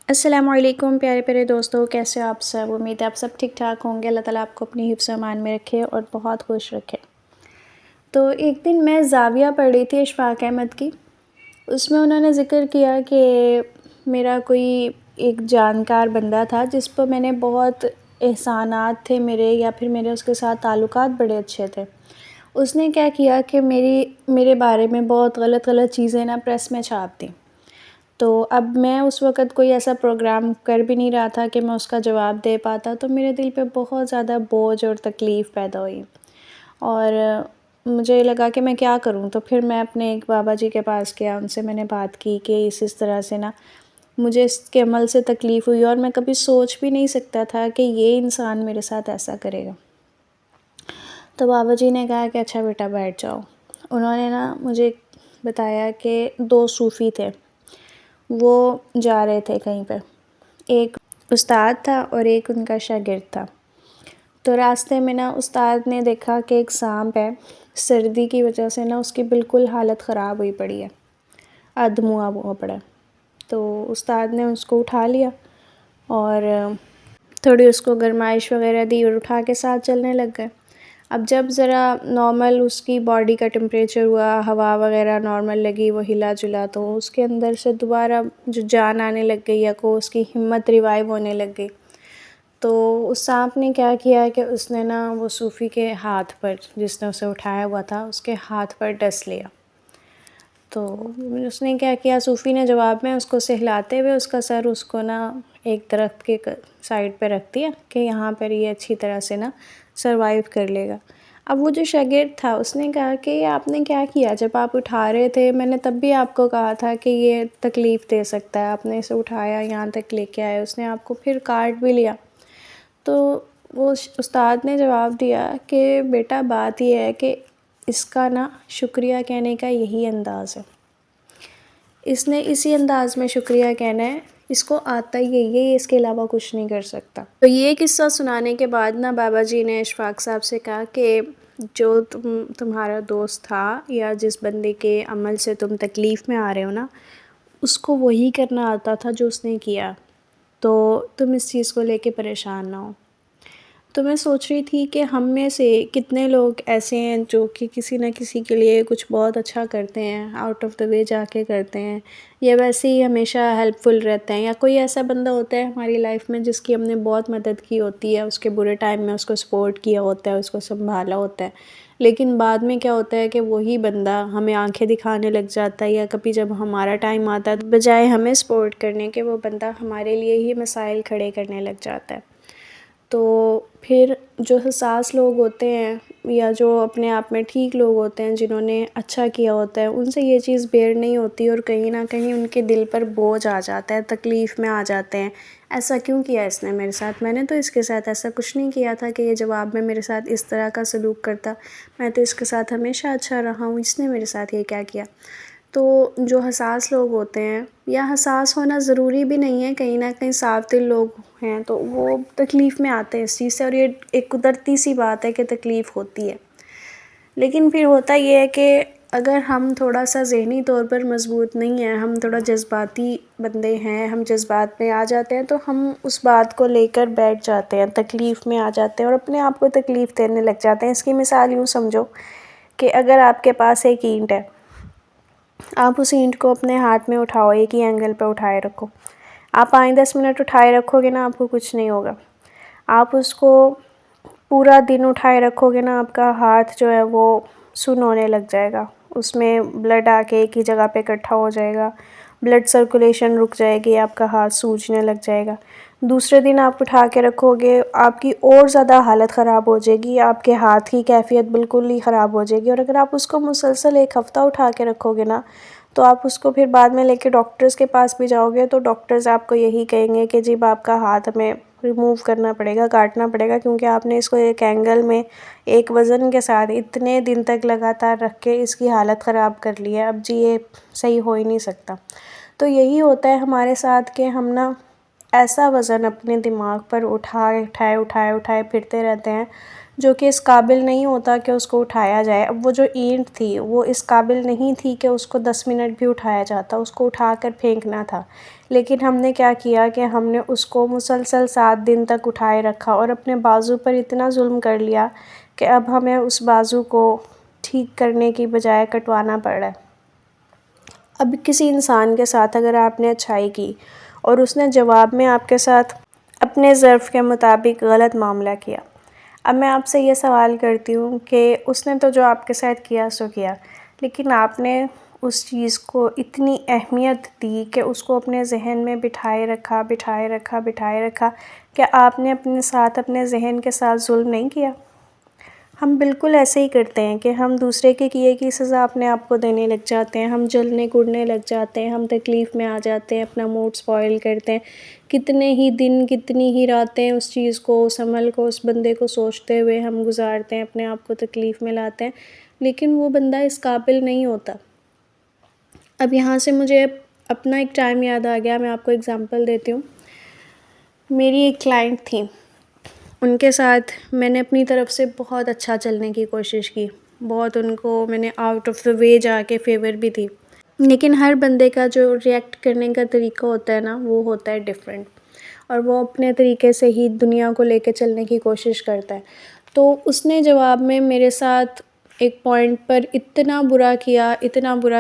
السلام علیکم پیارے پیارے دوستو، کیسے ہو آپ سب؟ امید ہے آپ سب ٹھیک ٹھاک ہوں گے۔ اللہ تعالیٰ آپ کو اپنی حفظ و امان میں رکھے اور بہت خوش رکھے۔ تو ایک دن میں زاویہ پڑھ رہی تھی اشفاق احمد کی، اس میں انہوں نے ذکر کیا کہ میرا کوئی ایک جانکار بندہ تھا جس پر میں نے بہت احسانات تھے میرے، یا پھر میرے اس کے ساتھ تعلقات بڑے اچھے تھے۔ اس نے کیا کیا کہ میرے بارے میں بہت غلط چیزیں پریس میں چھاپ دیں۔ تو اب میں اس وقت کوئی ایسا پروگرام کر بھی نہیں رہا تھا کہ میں اس کا جواب دے پاتا، تو میرے دل پہ بہت زیادہ بوجھ اور تکلیف پیدا ہوئی، اور مجھے لگا کہ میں کیا کروں۔ تو پھر میں اپنے ایک بابا جی کے پاس گیا، ان سے میں نے بات کی کہ اس طرح سے مجھے اس کے عمل سے تکلیف ہوئی، اور میں کبھی سوچ بھی نہیں سکتا تھا کہ یہ انسان میرے ساتھ ایسا کرے گا۔ تو بابا جی نے کہا کہ اچھا بیٹا بیٹھ جاؤ۔ انہوں نے مجھے بتایا کہ 2 صوفی تھے، وہ جا رہے تھے کہیں پہ، ایک استاد تھا اور ایک ان کا شاگرد تھا۔ تو راستے میں استاد نے دیکھا کہ ایک سانپ ہے، سردی کی وجہ سے اس کی بالکل حالت خراب ہوئی پڑی ہے، ادھموا ہوا پڑا ہے۔ تو استاد نے اس کو اٹھا لیا اور تھوڑی اس کو گرمائش وغیرہ دی اور اٹھا کے ساتھ چلنے لگ گئے۔ اب جب ذرا نارمل اس کی باڈی کا ٹمپریچر ہوا، ہوا وغیرہ نارمل لگی، وہ ہلا جلا، تو اس کے اندر سے دوبارہ جو جان آنے لگ گئی، یا کو اس کی ہمت ریوائیو ہونے لگ گئی۔ تو اس سانپ نے کیا کیا کہ اس نے وہ صوفی کے ہاتھ پر، جس نے اسے اٹھایا ہوا تھا، اس کے ہاتھ پر ڈس لیا۔ تو اس نے کیا کیا، صوفی نے جواب میں اس کو سہلاتے ہوئے اس کا سر اس کو ایک درخت کے سائڈ پہ رکھ دیا کہ یہاں پر یہ اچھی طرح سے سروائیو کر لے گا۔ اب وہ جو شاگرد تھا، اس نے کہا کہ یہ آپ نے کیا کیا؟ جب آپ اٹھا رہے تھے میں نے تب بھی آپ کو کہا تھا کہ یہ تکلیف دے سکتا ہے، آپ نے اسے اٹھایا، یہاں تک لے کے آئے، اس نے آپ کو پھر کاٹ بھی لیا۔ تو وہ استاد نے جواب دیا کہ بیٹا بات یہ ہے کہ اس کا شکریہ کہنے کا یہی انداز ہے، اس نے اسی انداز میں شکریہ کہنا ہے، اس کو آتا ہی یہ اس کے علاوہ کچھ نہیں کر سکتا۔ تو یہ قصہ سنانے کے بعد بابا جی نے اشفاق صاحب سے کہا کہ جو تمہارا دوست تھا، یا جس بندے کے عمل سے تم تکلیف میں آ رہے ہو اس کو وہی کرنا آتا تھا جو اس نے کیا، تو تم اس چیز کو لے کے پریشان نہ ہو۔ تو میں سوچ رہی تھی کہ ہم میں سے کتنے لوگ ایسے ہیں جو کہ کسی نہ کسی کے لیے کچھ بہت اچھا کرتے ہیں، آؤٹ آف دا وے جا کے کرتے ہیں، یا ویسے ہی ہمیشہ ہیلپ فل رہتے ہیں، یا کوئی ایسا بندہ ہوتا ہے ہماری لائف میں جس کی ہم نے بہت مدد کی ہوتی ہے، اس کے برے ٹائم میں اس کو سپورٹ کیا ہوتا ہے، اس کو سنبھالا ہوتا ہے، لیکن بعد میں کیا ہوتا ہے کہ وہی بندہ ہمیں آنکھیں دکھانے لگ جاتا ہے، یا کبھی جب ہمارا ٹائم آتا ہے تو بجائے ہمیں سپورٹ کرنے کے وہ بندہ ہمارے لیے ہی مسائل کھڑے کرنے لگ جاتا ہے۔ تو پھر جو حساس لوگ ہوتے ہیں، یا جو اپنے آپ میں ٹھیک لوگ ہوتے ہیں، جنہوں نے اچھا کیا ہوتا ہے، ان سے یہ چیز بیئر نہیں ہوتی، اور کہیں نہ کہیں ان کے دل پر بوجھ آ جاتا ہے، تکلیف میں آ جاتے ہیں۔ ایسا کیوں کیا اس نے میرے ساتھ؟ میں نے تو اس کے ساتھ ایسا کچھ نہیں کیا تھا کہ یہ جواب میں میرے ساتھ اس طرح کا سلوک کرتا، میں تو اس کے ساتھ ہمیشہ اچھا رہا ہوں، اس نے میرے ساتھ یہ کیا کیا؟ تو جو حساس لوگ ہوتے ہیں، یا حساس ہونا ضروری بھی نہیں ہے، کہیں نہ کہیں صاف دل لوگ ہیں، تو وہ تکلیف میں آتے ہیں اس چیز سے، اور یہ ایک قدرتی سی بات ہے کہ تکلیف ہوتی ہے۔ لیکن پھر ہوتا یہ ہے کہ اگر ہم تھوڑا سا ذہنی طور پر مضبوط نہیں ہیں، ہم تھوڑا جذباتی بندے ہیں، ہم جذبات میں آ جاتے ہیں، تو ہم اس بات کو لے کر بیٹھ جاتے ہیں، تکلیف میں آ جاتے ہیں اور اپنے آپ کو تکلیف دینے لگ جاتے ہیں۔ اس کی مثال یوں سمجھو کہ اگر آپ کے پاس ایک اینٹ ہے، آپ اس اینٹ کو اپنے ہاتھ میں اٹھاؤ، ایک ہی اینگل پہ اٹھائے رکھو، آپ 5-10 منٹ اٹھائے رکھو گے آپ کو کچھ نہیں ہوگا۔ آپ اس کو پورا دن اٹھائے رکھو گے آپ کا ہاتھ جو ہے وہ سن ہونے لگ جائے گا، اس میں بلڈ آ کے ایک ہی جگہ پہ اکٹھا ہو جائے گا، بلڈ سرکولیشن رک جائے گی، آپ کا ہاتھ سوجنے لگ جائے گا۔ دوسرے دن آپ اٹھا کے رکھو گے، آپ کی اور زیادہ حالت خراب ہو جائے گی، آپ کے ہاتھ کی کیفیت بالکل ہی خراب ہو جائے گی۔ اور اگر آپ اس کو مسلسل 1 ہفتہ اٹھا کے رکھو گے تو آپ اس کو پھر بعد میں لے کے ڈاکٹرز کے پاس بھی جاؤ گے، تو ڈاکٹرز آپ کو یہی کہیں گے کہ جی آپ کا ہاتھ ہمیں ریموو کرنا پڑے گا، کاٹنا پڑے گا، کیونکہ آپ نے اس کو ایک اینگل میں ایک وزن کے ساتھ اتنے دن تک لگاتار رکھ کے اس کی حالت خراب کر لی ہے، اب جی یہ صحیح ہو ہی نہیں سکتا۔ تو یہی ہوتا ہے ہمارے ساتھ کہ ہم ایسا وزن اپنے دماغ پر اٹھائے پھرتے رہتے ہیں جو کہ اس قابل نہیں ہوتا کہ اس کو اٹھایا جائے۔ اب وہ جو اینٹ تھی وہ اس قابل نہیں تھی کہ اس کو 10 منٹ بھی اٹھایا جاتا، اس کو اٹھا کر پھینکنا تھا، لیکن ہم نے کیا کیا کہ ہم نے اس کو مسلسل 7 دن تک اٹھائے رکھا اور اپنے بازو پر اتنا ظلم کر لیا کہ اب ہمیں اس بازو کو ٹھیک کرنے کی بجائے کٹوانا پڑ رہا ہے۔ اب کسی انسان کے ساتھ اگر آپ نے اچھائی کی اور اس نے جواب میں آپ کے ساتھ اپنے ظرف کے مطابق غلط معاملہ کیا، اب میں آپ سے یہ سوال کرتی ہوں کہ اس نے تو جو آپ کے ساتھ کیا سو کیا، لیکن آپ نے اس چیز کو اتنی اہمیت دی کہ اس کو اپنے ذہن میں بٹھائے رکھا کہ آپ نے اپنے ذہن کے ساتھ ظلم نہیں کیا۔ ہم بالکل ایسے ہی کرتے ہیں کہ ہم دوسرے کے کیے کی سزا اپنے آپ کو دینے لگ جاتے ہیں، ہم جلنے کڑنے لگ جاتے ہیں، ہم تکلیف میں آ جاتے ہیں، اپنا موڈ سپوائل کرتے ہیں، کتنے ہی دن کتنی ہی راتیں اس چیز کو، اس عمل کو، اس بندے کو سوچتے ہوئے ہم گزارتے ہیں، اپنے آپ کو تکلیف میں لاتے ہیں، لیکن وہ بندہ اس قابل نہیں ہوتا۔ اب یہاں سے مجھے اپنا ایک ٹائم یاد آ گیا، میں آپ کو اگزامپل دیتی ہوں۔ میری ایک کلائنٹ تھی، ان کے ساتھ میں نے اپنی طرف سے بہت اچھا چلنے کی کوشش کی، بہت ان کو میں نے آؤٹ آف دا وے جا کے فیور بھی دی، لیکن ہر بندے کا جو ریئیکٹ کرنے کا طریقہ ہوتا ہے نا، وہ ہوتا ہے ڈیفرنٹ، اور وہ اپنے طریقے سے ہی دنیا کو لے کے چلنے کی کوشش کرتا ہے۔ تو اس نے جواب میں میرے ساتھ ایک پوائنٹ پر اتنا برا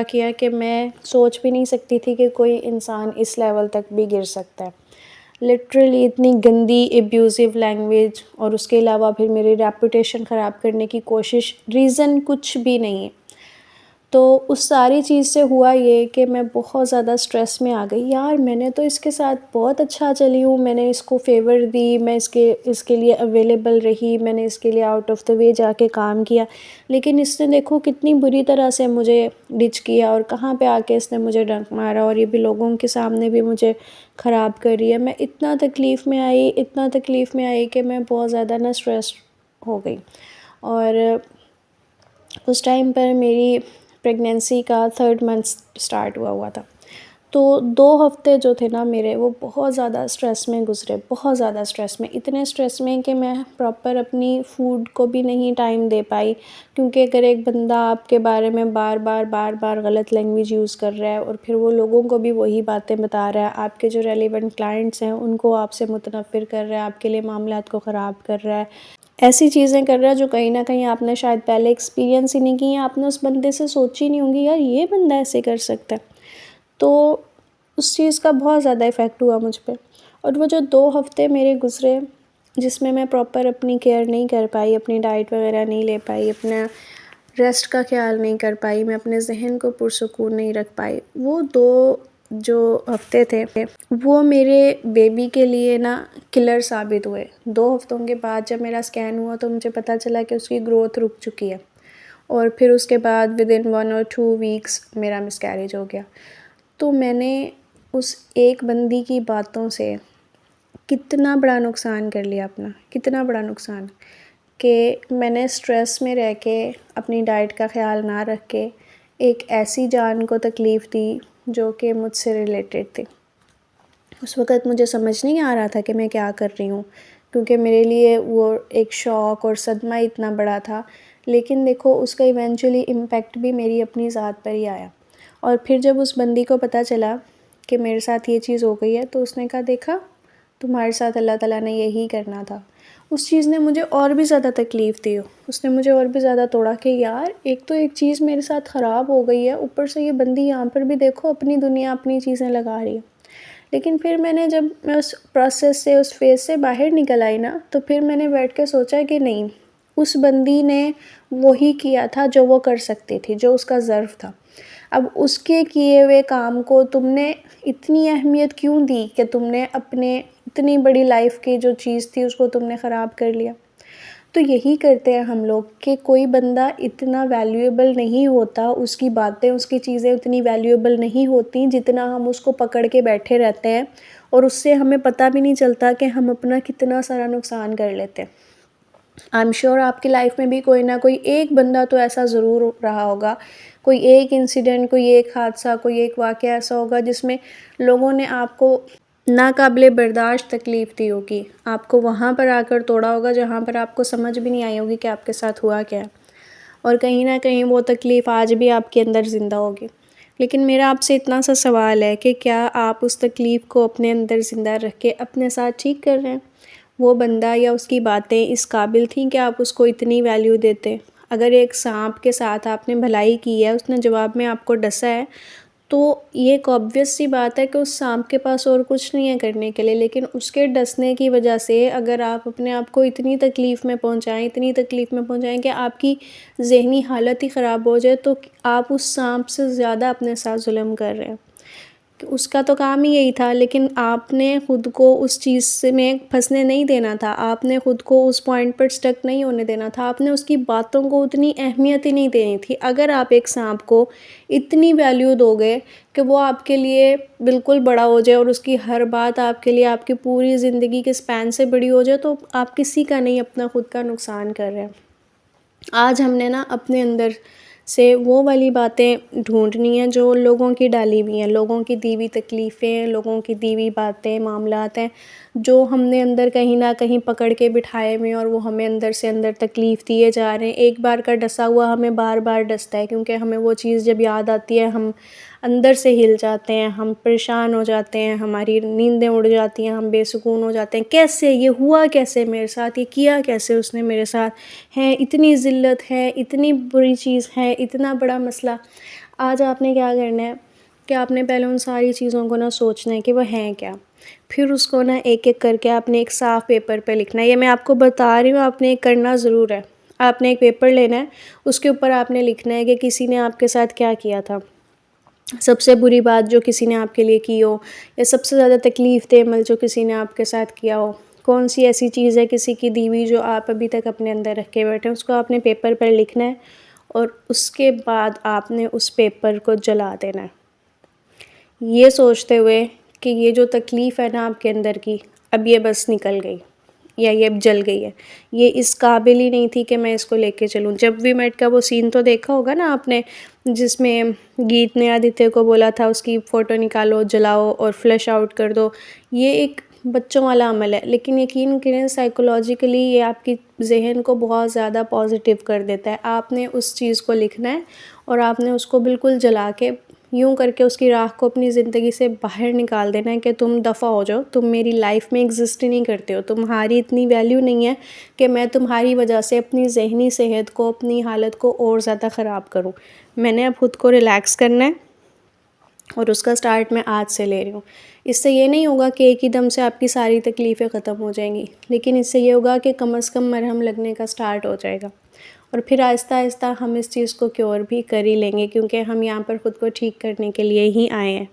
کیا کہ میں سوچ بھی نہیں سکتی تھی کہ کوئی انسان اس لیول تک بھی گر سکتا ہے۔ لٹرلی اتنی گندی ایبیوزو لینگویج، اور اس کے علاوہ پھر میری ریپوٹیشن خراب کرنے کی کوشش، ریزن کچھ بھی نہیں ہے۔ تو اس ساری چیز سے ہوا یہ کہ میں بہت زیادہ سٹریس میں آ گئی، یار میں نے تو اس کے ساتھ بہت اچھا چلی ہوں، میں نے اس کو فیور دی، میں اس کے لیے اویلیبل رہی، میں نے اس کے لیے آؤٹ آف دا وے جا کے کام کیا، لیکن اس نے دیکھو کتنی بری طرح سے مجھے ڈچ کیا، اور کہاں پہ آ کے اس نے مجھے ڈنک مارا، اور یہ بھی لوگوں کے سامنے بھی مجھے خراب کر رہی ہے۔ میں اتنا تکلیف میں آئی کہ میں بہت زیادہ نا سٹریس ہو گئی، اور اس ٹائم پر میری پریگنینسی کا 3rd منتھ سٹارٹ ہوا تھا۔ تو 2 ہفتے جو تھے نا میرے، وہ بہت زیادہ سٹریس میں گزرے، بہت زیادہ سٹریس میں، اتنے سٹریس میں کہ میں پراپر اپنی فوڈ کو بھی نہیں ٹائم دے پائی، کیونکہ اگر ایک بندہ آپ کے بارے میں بار بار غلط لینگویج یوز کر رہا ہے، اور پھر وہ لوگوں کو بھی وہی باتیں بتا رہا ہے، آپ کے جو ریلیونٹ کلائنٹس ہیں ان کو آپ سے متنفر کر رہا ہے، آپ کے لیے معاملات کو خراب کر رہا ہے، ایسی چیزیں کر رہا ہے جو کہیں نہ کہیں آپ نے شاید پہلے ایکسپیرینس ہی نہیں کی ہیں، آپ نے اس بندے سے سوچی نہیں ہوں گی یار یہ بندہ ایسے کر سکتا ہے۔ تو اس چیز کا بہت زیادہ ایفیکٹ ہوا مجھ پہ، اور وہ جو 2 ہفتے میرے گزرے جس میں پراپر اپنی کیئر نہیں کر پائی، اپنی ڈائٹ وغیرہ نہیں لے پائی، اپنا ریسٹ کا خیال نہیں کر پائی، میں اپنے ذہن کو پرسکون نہیں رکھ پائی، وہ 2 جو ہفتے تھے وہ میرے بیبی کے لیے نا کلر ثابت ہوئے۔ 2 ہفتوں کے بعد جب میرا اسکین ہوا تو مجھے پتہ چلا کہ اس کی گروتھ رک چکی ہے، اور پھر اس کے بعد ودن 1 اور 2 ویکس میرا مسکیریج ہو گیا۔ تو میں نے اس ایک بندی کی باتوں سے کتنا بڑا نقصان کر لیا اپنا، کتنا بڑا نقصان، کہ میں نے سٹریس میں رہ کے اپنی ڈائٹ کا خیال نہ رکھ کے ایک ایسی جان کو تکلیف دی جو کہ مجھ سے ریلیٹڈ تھی۔ اس وقت مجھے سمجھ نہیں آ رہا تھا کہ میں کیا کر رہی ہوں، کیونکہ میرے لیے وہ ایک شوق اور صدمہ اتنا بڑا تھا، لیکن دیکھو اس کا ایونچولی امپیکٹ بھی میری اپنی ذات پر ہی آیا۔ اور پھر جب اس بندی کو پتہ چلا کہ میرے ساتھ یہ چیز ہو گئی ہے، تو اس نے کہا دیکھا تمہارے ساتھ اللہ تعالیٰ نے یہی کرنا تھا۔ اس چیز نے مجھے اور بھی زیادہ تکلیف دی، اس نے مجھے اور بھی زیادہ توڑا کہ یار ایک تو ایک چیز میرے ساتھ خراب ہو گئی ہے، اوپر سے یہ بندی یہاں پر بھی دیکھو اپنی دنیا اپنی چیزیں لگا رہی ہے۔ لیکن پھر جب میں اس پروسیس سے، اس فیز سے باہر نکل آئی نا، تو پھر میں نے بیٹھ کے سوچا کہ نہیں، اس بندی نے وہی کیا تھا جو وہ کر سکتی تھی، جو اس کا ظرف تھا۔ اب اس کے کیے ہوئے کام کو تم نے اتنی اہمیت کیوں دی کہ تم نے اپنے اتنی بڑی لائف کی جو چیز تھی اس کو تم نے خراب کر لیا؟ تو یہی کرتے ہیں ہم لوگ کہ کوئی بندہ اتنا ویلیویبل نہیں ہوتا، اس کی باتیں، اس کی چیزیں اتنی ویلیویبل نہیں ہوتی جتنا ہم اس کو پکڑ کے بیٹھے رہتے ہیں، اور اس سے ہمیں پتہ بھی نہیں چلتا کہ ہم اپنا کتنا سارا نقصان کر لیتے ہیں۔ آئی ایم شیور آپ کی لائف میں بھی کوئی نہ کوئی ایک بندہ تو ایسا ضرور رہا ہوگا، کوئی ایک انسیڈنٹ، کوئی ایک حادثہ، کوئی ایک واقعہ ایسا ہوگا جس میں لوگوں نے آپ کو ناقابل برداشت تکلیف دی ہوگی، آپ کو وہاں پر آ کر توڑا ہوگا جہاں پر آپ کو سمجھ بھی نہیں آئی ہوگی کہ آپ کے ساتھ ہوا کیا ہے، اور کہیں نہ کہیں وہ تکلیف آج بھی آپ کے اندر زندہ ہوگی۔ لیکن میرا آپ سے اتنا سا سوال ہے کہ کیا آپ اس تکلیف کو اپنے اندر زندہ رکھ کے اپنے ساتھ ٹھیک کر رہے ہیں؟ وہ بندہ یا اس کی باتیں اس قابل تھیں کہ آپ اس کو اتنی ویلیو دیتے؟ اگر ایک سانپ کے ساتھ آپ نے بھلائی کی ہے، اس نے جواب میں آپ کو ڈسا ہے، تو یہ ایک آبویس سی بات ہے کہ اس سانپ کے پاس اور کچھ نہیں ہے کرنے کے لیے، لیکن اس کے ڈسنے کی وجہ سے اگر آپ اپنے آپ کو اتنی تکلیف میں پہنچائیں کہ آپ کی ذہنی حالت ہی خراب ہو جائے، تو آپ اس سانپ سے زیادہ اپنے ساتھ ظلم کر رہے ہیں۔ کہ اس کا تو کام ہی یہی تھا، لیکن آپ نے خود کو اس چیز میں پھنسنے نہیں دینا تھا، آپ نے خود کو اس پوائنٹ پر سٹک نہیں ہونے دینا تھا، آپ نے اس کی باتوں کو اتنی اہمیت ہی نہیں دینی تھی۔ اگر آپ ایک سانپ کو اتنی ویلیو دو گے کہ وہ آپ کے لیے بالکل بڑا ہو جائے اور اس کی ہر بات آپ کے لیے آپ کی پوری زندگی کے سپین سے بڑی ہو جائے، تو آپ کسی کا نہیں، اپنا خود کا نقصان کر رہے ہیں۔ آج ہم نے اپنے اندر سے وہ والی باتیں ڈھونڈنی ہیں جو لوگوں کی ڈالی ہوئی ہیں، لوگوں کی دی ہوئی تکلیفیں، لوگوں کی دی ہوئی باتیں، معاملات ہیں جو ہم نے اندر کہیں نہ کہیں پکڑ کے بٹھائے ہوئے ہیں، اور وہ ہمیں اندر سے اندر تکلیف دیے جا رہے ہیں۔ ایک بار کا ڈسا ہوا ہمیں بار بار ڈستا ہے، کیونکہ ہمیں وہ چیز جب یاد آتی ہے ہم اندر سے ہل جاتے ہیں، ہم پریشان ہو جاتے ہیں، ہماری نیندیں اڑ جاتی ہیں، ہم بے سکون ہو جاتے ہیں۔ کیسے یہ ہوا، کیسے میرے ساتھ، یہ کیا کیسے اس نے میرے ساتھ، ہے اتنی ذلت ہے، اتنی بری چیز ہے، اتنا بڑا مسئلہ۔ آج آپ نے کیا کرنا ہے کہ آپ نے پہلے ان ساری چیزوں کو سوچنا ہے کہ وہ ہیں کیا، پھر اس کو ایک ایک کر کے آپ نے ایک صاف پیپر پہ لکھنا ہے۔ یہ میں آپ کو بتا رہی ہوں، آپ نے کرنا ضرور ہے۔ آپ نے ایک پیپر لینا ہے، اس کے اوپر آپ نے لکھنا ہے کہ کسی نے آپ کے ساتھ کیا کیا تھا، سب سے بری بات جو کسی نے آپ کے لیے کی ہو، یا سب سے زیادہ تکلیف دہ عمل جو کسی نے آپ کے ساتھ کیا ہو، کون سی ایسی چیز ہے کسی کی دی ہوئی جو آپ ابھی تک اپنے اندر رکھ کے بیٹھے ہیں، اس کو آپ نے پیپر پر لکھنا ہے، اور اس کے بعد آپ نے اس پیپر کو جلا دینا ہے، یہ سوچتے ہوئے کہ یہ جو تکلیف ہے آپ کے اندر کی، اب یہ بس نکل گئی، یا یہ اب جل گئی ہے، یہ اس قابل ہی نہیں تھی کہ میں اس کو لے کے چلوں۔ جب وی میٹ کا وہ سین تو دیکھا ہوگا آپ نے، جس میں گیت نے آدتیہ کو بولا تھا اس کی فوٹو نکالو، جلاؤ اور فلش آؤٹ کر دو۔ یہ ایک بچوں والا عمل ہے، لیکن یقین کریں سائیکولوجیکلی یہ آپ کی ذہن کو بہت زیادہ پازیٹیو کر دیتا ہے۔ آپ نے اس چیز کو لکھنا ہے، اور آپ نے اس کو بالکل جلا کے، یوں کر کے اس کی راکھ کو اپنی زندگی سے باہر نکال دینا ہے کہ تم دفع ہو جاؤ، تم میری لائف میں ایگزسٹ ہی نہیں کرتے ہو، تمہاری اتنی ویلیو نہیں ہے کہ میں تمہاری وجہ سے اپنی ذہنی صحت کو، اپنی حالت کو اور زیادہ خراب کروں۔ میں نے اب خود کو ریلیکس کرنا ہے، اور اس کا سٹارٹ میں آج سے لے رہی ہوں۔ اس سے یہ نہیں ہوگا کہ ایک ہی دم سے آپ کی ساری تکلیفیں ختم ہو جائیں گی، لیکن اس سے یہ ہوگا کہ کم از کم مرہم لگنے کا سٹارٹ ہو جائے گا، اور پھر آہستہ آہستہ ہم اس چیز کو کیور بھی کر ہی لیں گے، کیونکہ ہم یہاں پر خود کو ٹھیک کرنے کے لیے ہی آئے ہیں۔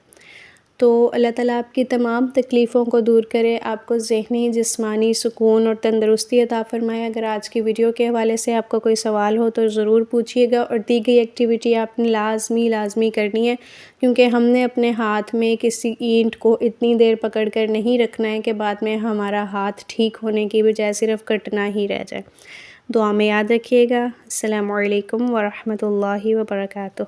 تو اللہ تعالیٰ آپ کی تمام تکلیفوں کو دور کرے، آپ کو ذہنی، جسمانی سکون اور تندرستی عطا فرمائے۔ اگر آج کی ویڈیو کے حوالے سے آپ کا کوئی سوال ہو تو ضرور پوچھیے گا، اور دی گئی ایکٹیویٹی آپ نے لازمی کرنی ہے، کیونکہ ہم نے اپنے ہاتھ میں کسی اینٹ کو اتنی دیر پکڑ کر نہیں رکھنا ہے کہ بعد میں ہمارا ہاتھ ٹھیک ہونے کی بجائے صرف کٹنا ہی رہ جائے۔ دعا میں یاد رکھیے گا۔ السلام علیکم ورحمۃ اللہ وبرکاتہ۔